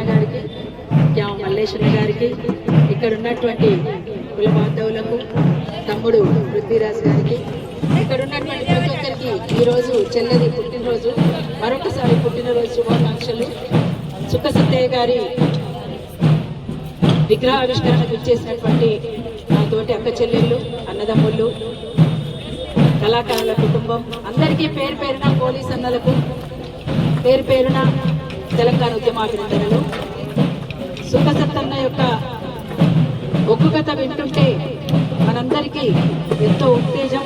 గారికి, క్యా మల్లేశన్న గారికి, ఇక్కడ ఉన్నటువంటి కుల బాంధవులకు, తమ్ముడు పృథ్వీరాజ్ గారికి, ఇక్కడ ఉన్నటువంటి ప్రతి ఒక్కరికి ఈరోజు చెల్లెది పుట్టినరోజు, మరొకసారి పుట్టినరోజు శుభాకాంక్షలు. సుక్క సత్తయ్య గారి విగ్రహావిష్కరణకు ఇచ్చేసినటువంటి నా తోటి అక్క చెల్లెళ్ళు, అన్నదమ్ముళ్ళు, కళాకారుల కుటుంబం అందరికీ పేరు పేరున, పోలీస్ అన్నలకు పేరు పేరున తెలంగాణ ఉద్యమాభినందనలు. సుక్క సత్తన్న యొక్క ఒక్కు కథ వింటుంటే మనందరికీ ఎంతో ఉత్తేజం,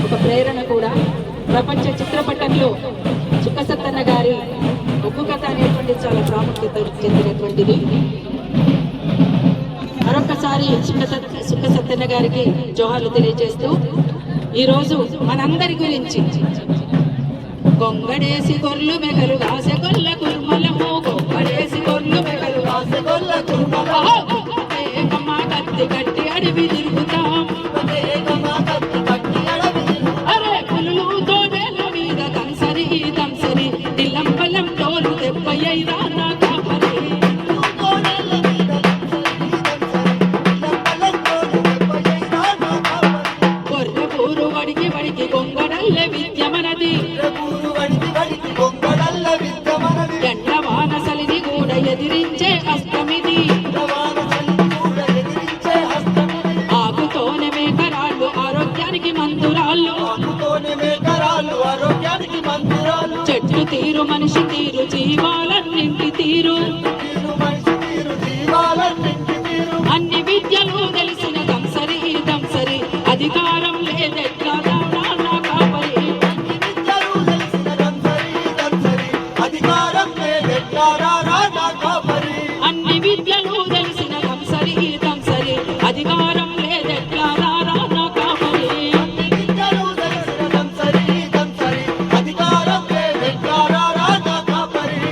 ఒక ప్రేరణ కూడా. ప్రపంచ చిత్రపటంలో సుక్క సత్తన్న గారి ఒక్కు కథ అనేటువంటి చాలా ప్రాముఖ్యత చెందినటువంటిది. మరొకసారి సుక్క సత్తన్న గారికి జోహార్లు తెలియజేస్తూ ఈరోజు మనందరి గురించి గొంగడేసి గొర్రెలు మెగలు వాసె గొల్ల కుర్మలము, గొంగడేసి గొర్రెలు మెగలు వాసె గొల్ల కుర్మలము, కత్తి కట్టి అడవి తిరుగుతాం, అరే పులులు తోడేల మీద దంసరి దంసరి దిల్లంబలం తోలు దెబ్బయ్యా నా కాపరి, గొర్రె పూరు వడికి వడికి గొంగడల్లె విద్య మనది, ఎండ వానసలిని కూడా ఎదిరించే అస్తమిది, ఆకుతోనే మేకరాళ్ళు ఆరోగ్యానికి మందురాళ్ళు, చెట్టు తీరు మనిషి తీరు జీవాలన్నింటి తీరు, అన్ని విద్యలు తెలిసిన దంసరి దంసరి అధికారం లేదెట్లా నా కాపరి, అన్ని విద్యలు తెలిసిన దంసరి దంసరి అధికారం లేదెట్లా నా కాపరి,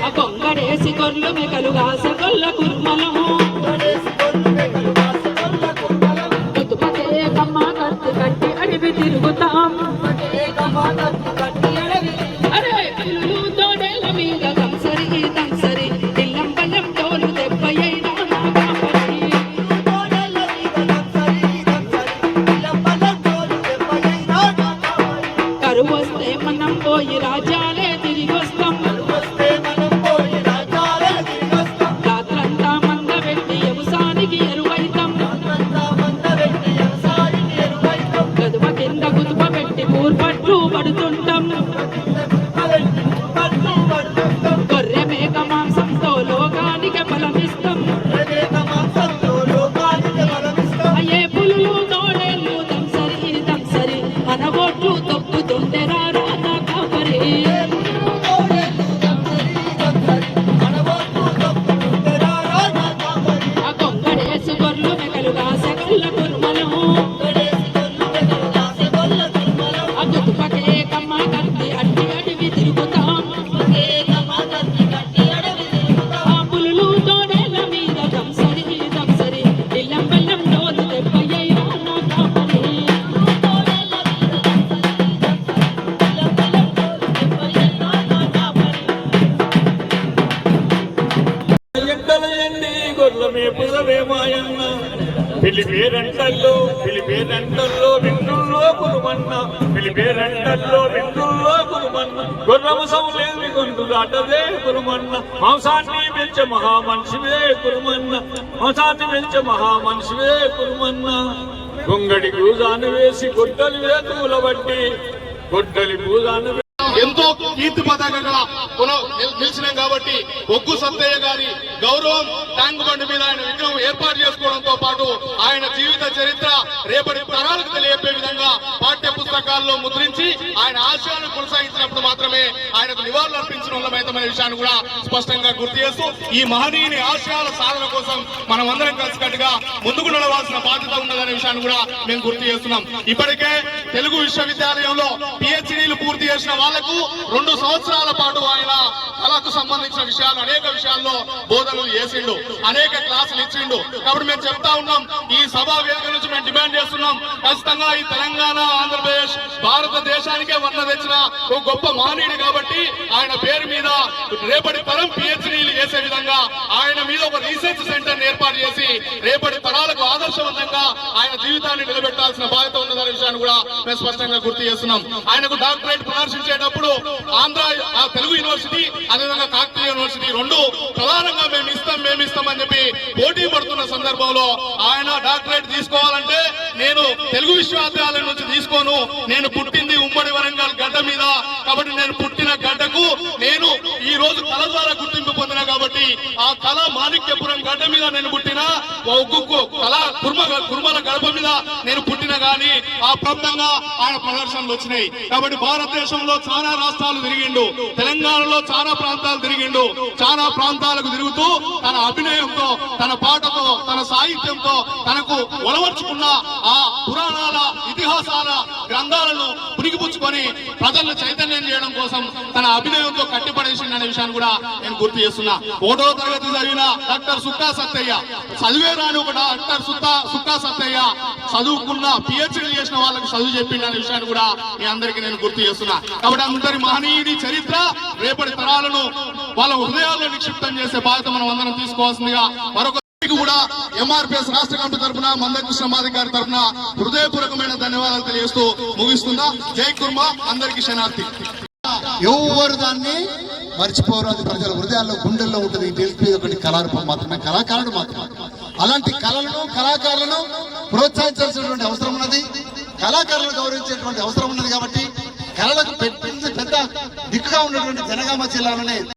ఆ గొంగడేసి గొర్రెలు మెగలు వాసె గొల్ల కుర్మలము, పొద్దుపదే కమ్మ కత్తి కట్టి అడవి తిరుగుతాం, అరే పులులు తోడేల మీద దంసరి దంసరి దిల్లంబలం తోలు దెబ్బయ్యా నా కాపరి, కరువు వస్తే మనం పోయి రాజ్యాలే తిరిగి వస్తాం, రాత్రంతా మంద పెట్టి వ్యవసాయానికి ఎరువైతాం, గదువ కింద గుదువ పెట్టి కూర్పట్లు పడుతుంటాం, గొర్రె మేక మాంసంతో లోకానికి బలమిస్తాం, అయ్యే పులులు తోడేళ్ళు దంసరి దంసరి మన ఓట్లు తొక్కుతుంటే రారా నా కాపరి, ఆ గొంగడేసి గొర్రెలు మెగలు వాసె గొల్ల కుర్మలము, ఆ గుతుపకే కమ్మ కత్తి అట్టి అడవి తిరుగుతాం, ఆ పులులు తోడేల మీద దంసరి దంసరి దిల్లంబలం తోలు దెబ్బయ్యా నా కాపరి, ఎండలయండి గొర్రెల మేపులవే మాయన్న, పిలిపేరంటల్లో వింటుల్లో కురుమన్న, పిలిపేరంటల్లో వింటుల్లో కురుమన్న, గుర్రము సౌలేని గొంతు దాటదే కురుమన్న, మాంసాన్ని పెంచే మహామనిషివే కురుమన్న, మాంసాన్ని పెంచే మహామనిషివే కురుమన్న, గొంగడి పూజాను వేసి గొడ్డలి వేతుల బట్టి గొడ్డలి పూజాను ఎంతో కీర్తి పతాకంగా నిలిచినాం కాబట్టి ఒగ్గు సత్తయ్య గారి గౌరవం ట్యాంక్ బండ్ మీద ఆయన విగ్రహం ఏర్పాటు చేసుకోవడంతో పాటు ఆయన జీవిత చరిత్ర రేపటి తరాలకు తెలియపే విధంగా పాఠ్య పుస్తకాల్లో ముద్రించి ఆయన ఆశయాలను కొనసాగించినప్పుడు మాత్రమే ఆయనకు నివాళులు అర్పించిన వాళ్ళమైతమైన విషయాన్ని కూడా స్పష్టంగా గుర్తు చేస్తూ ఈ మహనీయుని ఆశయాల సాధన కోసం మనం అందరం కలిసికట్టుగా ముందుకు నడవాల్సిన బాధ్యత ఉన్నదనే విషయాన్ని కూడా మేము గుర్తు చేస్తున్నాం. ఇప్పటికే తెలుగు విశ్వవిద్యాలయంలో పిహెచ్డీలు పూర్తి చేసిన వాళ్లకు 2 సంవత్సరాల పాటు ఆయన కళకు సంబంధించిన విషయాలు అనేక విషయాల్లో బోధనలు చేసిండు, అనేక క్లాసులు ఇచ్చిండు. కాబట్టి మేము చెప్తా ఉన్నాం, ఈ సభా వేదిక నుంచి మేము డిమాండ్ చేస్తున్నాం, ఖచ్చితంగా ఈ తెలంగాణ ఆంధ్రప్రదేశ్ భారతదేశానికే వన్న తెచ్చిన ఒక గొప్ప మహనీయుడు కాబట్టి ఆయన పేరు మీద రేపటి తరం పిహెచ్డీలు చేసే విధంగా ఆయన ఆయన మీద ఒక రీసెర్చ్ సెంటర్ ఏర్పాటు చేసి రేపటి తరాలకు ఆదర్శవంతంగా ఆయన జీవితాన్ని నిలబెట్టాల్సిన బాధ్యత ఉన్నదనే విషయాన్ని కూడా మేము స్పష్టంగా గుర్తు చేస్తున్నాం. ఆయనకు డాక్టరేట్ ప్రదర్శించేటప్పుడు ఆంధ్ర తెలుగు యూనివర్సిటీ అదేవిధంగా కాకతీయ యూనివర్సిటీ రెండు ప్రధానంగా మేము ఇస్తాం అని చెప్పి పోటీ పడుతున్న సందర్భంలో ఆయన డాక్టరేట్ తీసుకోవాలంటే నేను తెలుగు విశ్వవిద్యాలయం నుంచి తీసుకోను, నేను పుట్టింది ఉమ్మడి వరంగల్ గడ్డ మీద, కాబట్టి నేను పుట్టిన గడ్డకు నేను ఈ రోజు కళ ద్వారా గుర్తింపు పొందిన కాబట్టి ఆ కళ మాణిక్యపురం గడ్డ మీద నేను పుట్టిన కళ కుర్మల గడప మీద నేను పుట్టిన గాని ఆ ప్రాంతంగా ఆయన ప్రదర్శనలు వచ్చినాయి. కాబట్టి భారతదేశంలో చాలా రాష్ట్రాలు తిరిగిండు, తెలంగాణలో చాలా ప్రాంతాలు తిరిగిండు, చాలా ప్రాంతాలకు తిరుగుతూ తన అభినయంతో, తన పాటతో, తన సాహిత్యంతో తనకు ఒలవర్చుకున్న ఆ పురాణాల ఇతిహాసాల గ్రంథాలను పునిగిపుచ్చుకొని ప్రజలను చైతన్యం చేయడం కోసం తన అభినయంతో కట్టిపడేసిందనే విషయాన్ని కూడా నేను గుర్తు చేస్తున్నా. 1వ తరగతి చదివిన డాక్టర్ సుక్కా సత్తయ్య, చదివే రాని ఒక డాక్టర్ సుక్కా సత్తయ్య చదువుకున్న PhD చేసిన వాళ్ళకి చదువు చెప్పిందనే విషయాన్ని కూడా మీ అందరికీ నేను గుర్తు చేస్తున్నా. కాబట్టి అందరి మహనీయుడి చరిత్ర రేపటి తరాలను వాళ్ళ హృదయాల్లో నిక్షిప్తం చేసే బాధ్యత మనం అందరం తీసుకోవాల్సిందిగా మరొక కూడా MRPS రాష్ట్ర కమిటీ తరఫున మందకృష్ణ మాదిక్ గారి తరఫున హృదయపూర్వకమైన ధన్యవాదాలు తెలియజేస్తూ ముగిస్తున్నా. జై కుర్మ, అందరికీ శనార్థి. ఎవరు దాన్ని మర్చిపోరు, అది ప్రజల హృదయాల్లో గుండెల్లో ఉంటుంది. తెలిపి ఒకటి కళారూపం మాత్రమే, కళాకారుడు మాత్రమే. అలాంటి కళలను కళాకారులను ప్రోత్సహించాల్సినటువంటి అవసరం ఉన్నది, కళాకారులను గౌరవించేటువంటి అవసరం ఉన్నది. కాబట్టి కళలకు పెద్ద దిక్కుగా ఉన్నటువంటి జనగామ జిల్లాలోనే